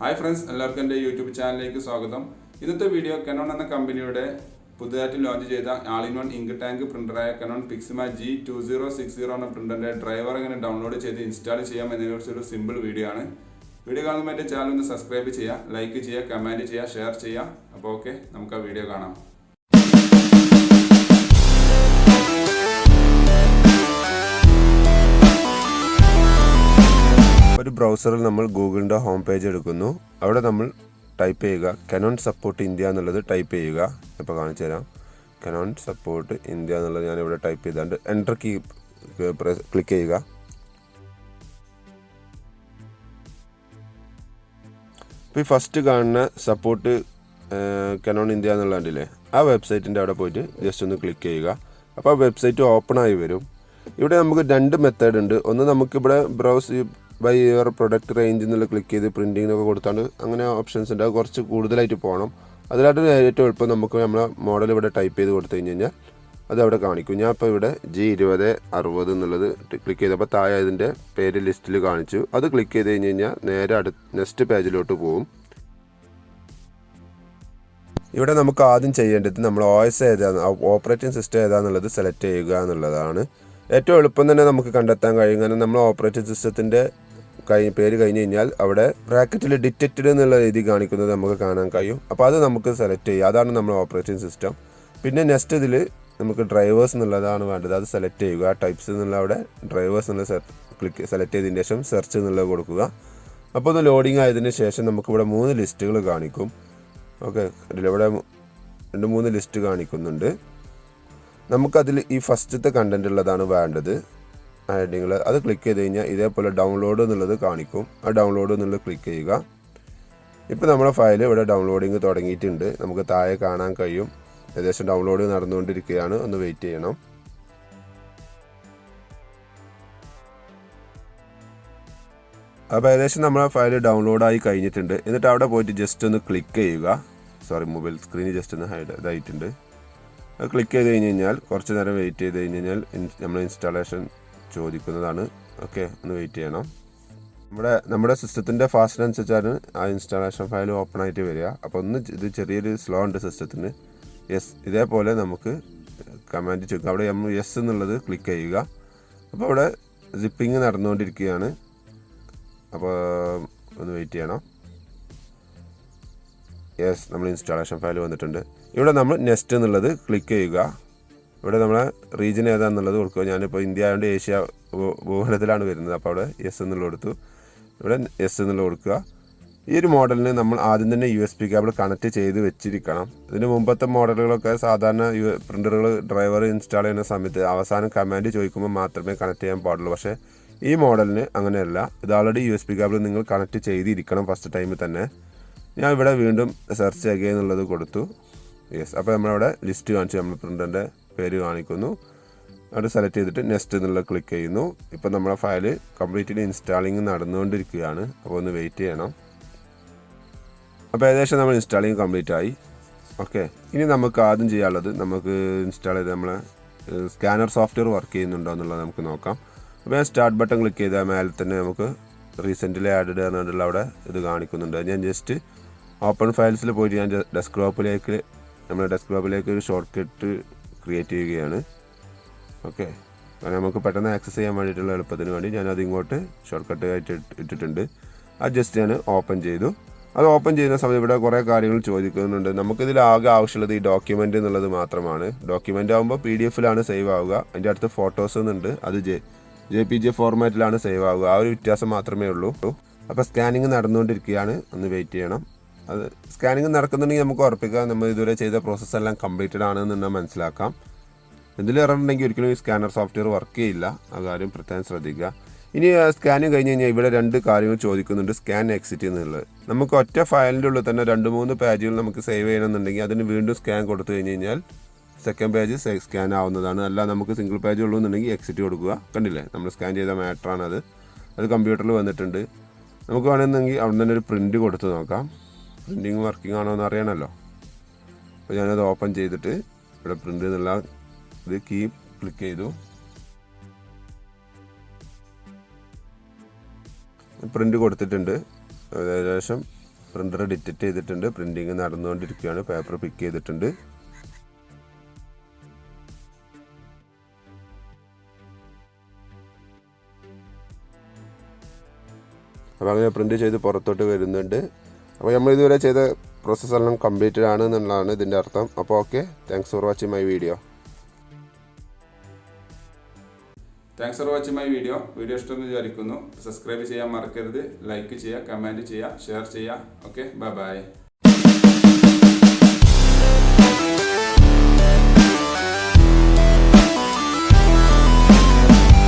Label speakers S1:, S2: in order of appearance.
S1: Hi friends, എല്ലാവർക്കും എൻ്റെ YouTube ചാനലിലേക്ക് സ്വാഗതം. ഇന്നത്തെ വീഡിയോ കനോൺ എന്ന കമ്പനിയുടെ പുതുതായിട്ട് ലോഞ്ച് ചെയ്ത all in one ink tank പ്രിന്ററായ കനോൺ പിക്സിമ G2060 എന്ന പ്രിന്ററിന്റെ ഡ്രൈവർ എങ്ങനെ ഡൗൺലോഡ് ചെയ്ത് ഇൻസ്റ്റാൾ ചെയ്യാം എന്നതിനെക്കുറിച്ചൊരു സിമ്പിൾ വീഡിയോ ആണ്. വീഡിയോ കാണുമ്പോൾ എൻ്റെ ചാനൽ ഒന്ന് സബ്സ്ക്രൈബ് ചെയ്യുക, ലൈക്ക് ചെയ്യുക, കമൻറ്റ് ചെയ്യുക, ഷെയർ ചെയ്യുക. അപ്പോൾ ഓക്കെ, നമുക്ക് ആ വീഡിയോ കാണാം.
S2: ഒരു ബ്രൗസറിൽ നമ്മൾ ഗൂഗിളിൻ്റെ ഹോം പേജ് എടുക്കുന്നു. അവിടെ നമ്മൾ ടൈപ്പ് ചെയ്യുക കനോൺ സപ്പോർട്ട് ഇന്ത്യ എന്നുള്ളത് ടൈപ്പ് ചെയ്യുക. ഇപ്പോൾ കാണിച്ചു തരാം. കനോൺ സപ്പോർട്ട് ഇന്ത്യ എന്നുള്ളത് ഞാനിവിടെ ടൈപ്പ് ചെയ്താണ്ട് എൻ്റർ കീ ക്ലിക്ക് ചെയ്യുക. ഇപ്പോൾ ഈ ഫസ്റ്റ് കാണുന്ന സപ്പോർട്ട് കനോൺ ഇന്ത്യ എന്നുള്ളതില്ലേ, ആ വെബ്സൈറ്റിൻ്റെ അവിടെ പോയിട്ട് ജസ്റ്റ് ഒന്ന് ക്ലിക്ക് ചെയ്യുക. അപ്പോൾ ആ വെബ്സൈറ്റ് ഓപ്പൺ ആയി വരും. ഇവിടെ നമുക്ക് രണ്ട് മെത്തേഡ് ഉണ്ട്. ഒന്ന് നമുക്കിവിടെ browse by your product range എന്നുള്ള ക്ലിക്ക് ചെയ്ത് പ്രിൻറ്റിങ്ങിനൊക്കെ കൊടുത്താണ്ട് അങ്ങനെ ഓപ്ഷൻസ് ഉണ്ട്. അത് കുറച്ച് കൂടുതലായിട്ട് പോകണം. അതിലായിട്ട് ഏറ്റവും എളുപ്പം നമുക്ക് നമ്മളെ മോഡൽ ഇവിടെ ടൈപ്പ് ചെയ്ത് കൊടുത്തു കഴിഞ്ഞാൽ അത് അവിടെ കാണിക്കും. ഞാൻ ഇപ്പോൾ ഇവിടെ G2060 എന്നുള്ളത് ക്ലിക്ക് ചെയ്തപ്പോൾ താഴെ അതിൻ്റെ പേര് ലിസ്റ്റിൽ കാണിച്ചു. അത് ക്ലിക്ക് ചെയ്ത് കഴിഞ്ഞാൽ നേരെ നെക്സ്റ്റ് പേജിലോട്ട് പോകും. ഇവിടെ നമുക്ക് ആദ്യം ചെയ്യേണ്ടത് നമ്മൾ OS ഏതാണ്, ഓപ്പറേറ്റിംഗ് സിസ്റ്റം ഏതാണെന്നുള്ളത് സെലക്ട് ചെയ്യുക എന്നുള്ളതാണ്. ഏറ്റവും എളുപ്പം തന്നെ നമുക്ക് കണ്ടെത്താൻ കഴിയും. കാരണം നമ്മൾ ഓപ്പറേറ്റിംഗ് സിസ്റ്റത്തിൻ്റെ പേര് കഴിഞ്ഞ് കഴിഞ്ഞാൽ അവിടെ ബ്രാക്കറ്റിൽ ഡിറ്റക്റ്റഡ് എന്നുള്ള രീതി കാണിക്കുന്നത് നമുക്ക് കാണാൻ കഴിയും. അപ്പോൾ അത് നമുക്ക് സെലക്ട് ചെയ്യുക. അതാണ് നമ്മൾ ഓപ്പറേറ്റിംഗ് സിസ്റ്റം. പിന്നെ നെക്സ്റ്റ് ഇതിൽ നമുക്ക് ഡ്രൈവേഴ്സ് എന്നുള്ളതാണ് വേണ്ടത്. അത് സെലക്ട് ചെയ്യുക. ടൈപ്സ് എന്നുള്ള അവിടെ ഡ്രൈവേഴ്സ് എന്നുള്ള സെലക്ട് ചെയ്തതിന് ശേഷം സെർച്ച് എന്നുള്ളത് കൊടുക്കുക. അപ്പോൾ ഇത് ലോഡിങ് ആയതിനു ശേഷം നമുക്കിവിടെ 3 ലിസ്റ്റുകൾ കാണിക്കും. ഓക്കെ, ഇവിടെ 2-3 ലിസ്റ്റ് കാണിക്കുന്നുണ്ട്. നമുക്കതിൽ ഈ ഫസ്റ്റത്തെ കണ്ടന്റ് ഉള്ളതാണ് വേണ്ടത്. ഹെഡിങ്ങൾ അത് ക്ലിക്ക് ചെയ്ത് കഴിഞ്ഞാൽ ഇതേപോലെ ഡൗൺലോഡ് എന്നുള്ളത് കാണിക്കും. ആ ഡൗൺലോഡ് എന്നുള്ളത് ക്ലിക്ക് ചെയ്യുക. ഇപ്പോൾ നമ്മുടെ ഫയൽ ഇവിടെ ഡൗൺലോഡിങ് തുടങ്ങിയിട്ടുണ്ട്. നമുക്ക് താഴെ കാണാൻ കഴിയും. ഏകദേശം ഡൗൺലോഡ് നടന്നുകൊണ്ടിരിക്കുകയാണ്. ഒന്ന് വെയിറ്റ് ചെയ്യണം. അപ്പോൾ ഏകദേശം നമ്മുടെ ഫയൽ ഡൗൺലോഡായി കഴിഞ്ഞിട്ടുണ്ട്. എന്നിട്ട് അവിടെ പോയിട്ട് ജസ്റ്റ് ഒന്ന് ക്ലിക്ക് ചെയ്യുക. മൊബൈൽ സ്ക്രീൻ ജസ്റ്റ് ഒന്ന് ഇതായിട്ടുണ്ട്. അത് ക്ലിക്ക് ചെയ്ത് കഴിഞ്ഞ് കഴിഞ്ഞാൽ കുറച്ച് നേരം വെയിറ്റ് ചെയ്ത് കഴിഞ്ഞ് കഴിഞ്ഞാൽ നമ്മൾ ഇൻസ്റ്റാളേഷൻ ചോദിക്കുന്നതാണ്. ഓക്കെ, ഒന്ന് വെയിറ്റ് ചെയ്യണം. നമ്മുടെ സിസ്റ്റത്തിൻ്റെ ഫാസ്റ്റ് അനുസരിച്ചാണ് ആ ഇൻസ്റ്റാളേഷൻ ഫയൽ ഓപ്പൺ ആയിട്ട് വരിക. അപ്പോൾ ഇത് ചെറിയൊരു സ്ലോ ഉണ്ട് സിസ്റ്റത്തിന്. ഇതേപോലെ നമുക്ക് കമാൻഡ് ചോദിക്കുക. അവിടെ യെസ് എന്നുള്ളത് ക്ലിക്ക് ചെയ്യുക. അപ്പോൾ അവിടെ സിപ്പിങ് നടന്നുകൊണ്ടിരിക്കുകയാണ്. അപ്പോൾ ഒന്ന് വെയിറ്റ് ചെയ്യണം. നമ്മൾ ഇൻസ്റ്റാളേഷൻ ഫയൽ വന്നിട്ടുണ്ട്. ഇവിടെ നമ്മൾ നെക്സ്റ്റ് എന്നുള്ളത് ക്ലിക്ക് ചെയ്യുക. ഇവിടെ നമ്മളെ റീജിയൻ ഏതാണെന്നുള്ളത് കൊടുക്കുക. ഞാനിപ്പോൾ ഇന്ത്യ ആയതുകൊണ്ട് ഏഷ്യ ഭൂഖണ്ഡത്തിലാണ് വരുന്നത്. അപ്പോൾ അവിടെ യെസ് എന്നുള്ളത് കൊടുത്തു. ഇവിടെ യെസ് എന്നുള്ളത് കൊടുക്കുക. ഈ ഒരു മോഡലിന് നമ്മൾ ആദ്യം തന്നെ USB കേബിൾ കണക്ട് ചെയ്ത് വെച്ചിരിക്കണം. ഇതിന് മുമ്പത്തെ മോഡലുകളൊക്കെ സാധാരണ പ്രിൻ്ററുകൾ ഡ്രൈവർ ഇൻസ്റ്റാൾ ചെയ്യുന്ന സമയത്ത് അവസാനം കമാൻഡ് ചോദിക്കുമ്പോൾ മാത്രമേ കണക്ട് ചെയ്യാൻ പാടുള്ളൂ. പക്ഷേ ഈ മോഡലിന് അങ്ങനെയല്ല. ഇത് ഓൾറെഡി USB കേബിൾ നിങ്ങൾ കണക്ട് ചെയ്തിരിക്കണം ഫസ്റ്റ് ടൈമിൽ തന്നെ. ഞാൻ ഇവിടെ വീണ്ടും സെർച്ച് ചെയ്യുക എന്നുള്ളത് കൊടുത്തു. അപ്പോൾ നമ്മളവിടെ ലിസ്റ്റ് കാണിച്ചു. നമ്മൾ പ്രിൻ്ററിൻ്റെ പേര് കാണിക്കുന്നു. അവിടെ സെലക്ട് ചെയ്തിട്ട് നെക്സ്റ്റ് എന്നുള്ളത് ക്ലിക്ക് ചെയ്യുന്നു. ഇപ്പോൾ നമ്മുടെ ഫയൽ കംപ്ലീറ്റ്ലി ഇൻസ്റ്റാളിങ് നടന്നുകൊണ്ടിരിക്കുകയാണ്. അപ്പോൾ ഒന്ന് വെയിറ്റ് ചെയ്യണം. അപ്പോൾ ഏകദേശം നമ്മൾ ഇൻസ്റ്റാളിങ് കംപ്ലീറ്റ് ആയി. ഓക്കെ, ഇനി നമുക്ക് ആദ്യം ചെയ്യാനുള്ളത് നമുക്ക് ഇൻസ്റ്റാൾ ചെയ്ത് നമ്മളെ സ്കാനർ സോഫ്റ്റ്വെയർ വർക്ക് ചെയ്യുന്നുണ്ടോ എന്നുള്ളത് നമുക്ക് നോക്കാം. അപ്പോൾ ഞാൻ സ്റ്റാർട്ട് ബട്ടൺ ക്ലിക്ക് ചെയ്താൽ മേലെ തന്നെ നമുക്ക് റീസെൻ്റ്ലി ആഡഡ് പറഞ്ഞിട്ടുള്ള അവിടെ ഇത് കാണിക്കുന്നുണ്ട്. ഞാൻ ജസ്റ്റ് ഓപ്പൺ ഫയൽസിൽ പോയിട്ട് ഞാൻ നമ്മുടെ ഡെസ്ക്ടോപ്പിലേക്ക് ഒരു ഷോർട്ട് കട്ട് ക്രിയേറ്റ് ചെയ്യുകയാണ്. ഓക്കെ, കാരണം നമുക്ക് പെട്ടെന്ന് ആക്സസ് ചെയ്യാൻ വേണ്ടിയിട്ടുള്ള എളുപ്പത്തിന് വേണ്ടി ഞാനത് ഇങ്ങോട്ട് ഷോർട്ട് കട്ട് ആയിട്ട് ഇട്ടിട്ടുണ്ട്. അത് ജസ്റ്റ് ഞാൻ ഓപ്പൺ ചെയ്തു. അത് ഓപ്പൺ ചെയ്യുന്ന സമയത്ത് ഇവിടെ കുറേ കാര്യങ്ങൾ ചോദിക്കുന്നുണ്ട്. നമുക്കിതിൽ ആകെ ആവശ്യമുള്ളത് ഈ ഡോക്യുമെൻ്റ് എന്നുള്ളത് മാത്രമാണ്. ഡോക്യുമെൻ്റ് ആകുമ്പോൾ PDF സേവ് ആവുക. അതിൻ്റെ അടുത്ത് ഫോട്ടോസ് എന്നുണ്ട്. അത് JPG ഫോർമാറ്റിലാണ് സേവ് ആവുക. ആ ഒരു വ്യത്യാസം മാത്രമേ ഉള്ളൂ. അപ്പോൾ സ്കാനിങ് നടന്നുകൊണ്ടിരിക്കുകയാണ്. ഒന്ന് വെയിറ്റ് ചെയ്യണം. അത് സ്കാനിങ് നടക്കുന്നുണ്ടെങ്കിൽ നമുക്ക് ഉറപ്പിക്കാം നമ്മൾ ഇതുവരെ ചെയ്ത പ്രോസസ്സ് എല്ലാം കംപ്ലീറ്റഡ് ആണെന്ന് മനസ്സിലാക്കാം. എന്തെങ്കിലും എറർ ഉണ്ടെങ്കിൽ ഒരിക്കലും ഈ സ്കാനർ സോഫ്റ്റ്വെയർ വർക്ക് ചെയ്യില്ല. ആ കാര്യം പ്രത്യേകം ശ്രദ്ധിക്കുക. ഇനി സ്കാനിങ് കഴിഞ്ഞ് കഴിഞ്ഞാൽ ഇവിടെ 2 കാര്യങ്ങൾ ചോദിക്കുന്നുണ്ട്. സ്കാൻ എക്സിറ്റ് എന്നുള്ളത്. നമുക്ക് ഒറ്റ ഫയലിൻ്റെ ഉള്ളിൽ തന്നെ 2-3 പേജുകൾ നമുക്ക് സേവ് ചെയ്യണമെന്നുണ്ടെങ്കിൽ അതിന് വീണ്ടും സ്കാൻ കൊടുത്തു കഴിഞ്ഞ് കഴിഞ്ഞാൽ സെക്കൻഡ് പേജ് സ്കാൻ ആവുന്നതാണ്. അല്ല നമുക്ക് സിംഗിൾ പേജ് ഉള്ളൂ എന്നുണ്ടെങ്കിൽ എക്സിറ്റ് കൊടുക്കുക. കണ്ടില്ലേ, നമ്മൾ സ്കാൻ ചെയ്ത മാറ്ററാണത്. അത് കമ്പ്യൂട്ടറിൽ വന്നിട്ടുണ്ട്. നമുക്ക് വേണമെന്നെങ്കിൽ അവിടെ തന്നെ ഒരു പ്രിൻറ്റ് കൊടുത്ത് നോക്കാം. പ്രിൻറ്റിങ് വർക്കിംഗ് ആണോ എന്ന് അറിയണമല്ലോ. അപ്പോൾ ഞാനത് ഓപ്പൺ ചെയ്തിട്ട് ഇവിടെ പ്രിൻ്റ് എന്നുള്ള ഇത് കീ ക്ലിക്ക് ചെയ്തു. പ്രിൻ്റ് കൊടുത്തിട്ടുണ്ട്. ഏകദേശം പ്രിൻ്റർ ഡിറ്റക്റ്റ് ചെയ്തിട്ടുണ്ട്. പ്രിൻറ്റിങ് നടന്നുകൊണ്ടിരിക്കുകയാണ്. പേപ്പർ പിക്ക് ചെയ്തിട്ടുണ്ട്. അപ്പോൾ അങ്ങനെ പ്രിൻ്റ് ചെയ്ത് പുറത്തോട്ട് വരുന്നുണ്ട്. അപ്പോൾ നമ്മൾ ഇതുവരെ ചെയ്ത പ്രോസസ്സെല്ലാം കംപ്ലീറ്റഡ് ആണ് എന്നുള്ളതാണ് ഇതിൻ്റെ അർത്ഥം. അപ്പോൾ okay, thanks for watching my video.
S1: Thanks for watching my video ഇഷ്ടമെന്ന് വിചാരിക്കുന്നു. സബ്സ്ക്രൈബ് ചെയ്യാൻ മറക്കരുത്. ലൈക്ക് ചെയ്യുക, കമൻറ്റ് ചെയ്യുക, ഷെയർ ചെയ്യുക. Okay, bye bye.